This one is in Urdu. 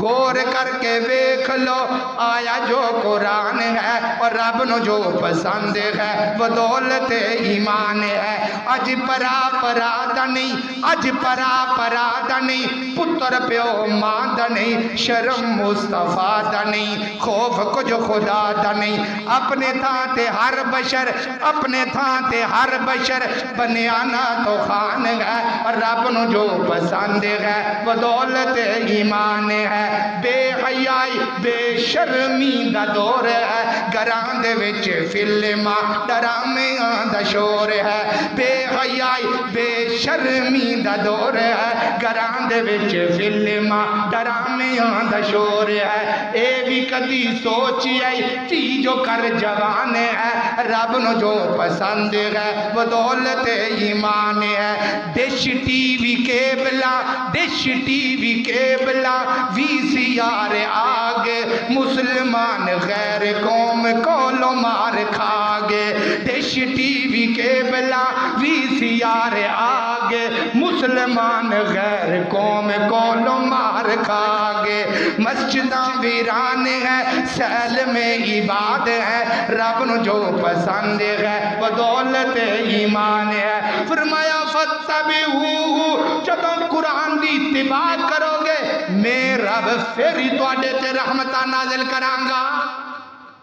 غور کر کے ویکھ لو آیا جو قرآن ہے اور رب نو جو پسند ہے وہ دولت ایمان ہے اج پرا پرا نہیں اج پرا پرا نہیں پتر پیو ماں دا نہیں شرم مصطفیٰ دا نہیں خوف کچھ خدا دا نہیں اپنے تھاں تے ہر بشر اپنے تھاں تے ہر بشر بنیانا تو خان ہے اور رب نو جو پسند ہے وہ دولت ایمان ہے بے حیائی بے شرمی دا دور ہے گران دے وچ فلما ڈرامیاں دا شور ہے بے حیائی بے شرمی دا دور ہے گران دے وچ فلما ڈرامیاں دا شور ہے اے بھی کدی سوچی آئی تی جو کر جوان ہے رب نو جو پسند ہے وہ دولت ایمان ہے ڈش ٹی وی کیبلا ڈش ٹی وی کیبلا وی سی آر آگے مسلمان غیر قوم کولو مار کھاگے ڈش ٹی وی کیبلا وی سی آر آگے مسلمان غیر قوم کولو مار کھاگے مسجداں ویران ہے سیل میں عباد ہے رب نو جو پسند ہے وہ دولت ایمان ہے فرمایا فتبعوہ جب قرآن دی اتباع کرو گے میں رب پھر ہی تو تے رحمتہ نازل کرانگا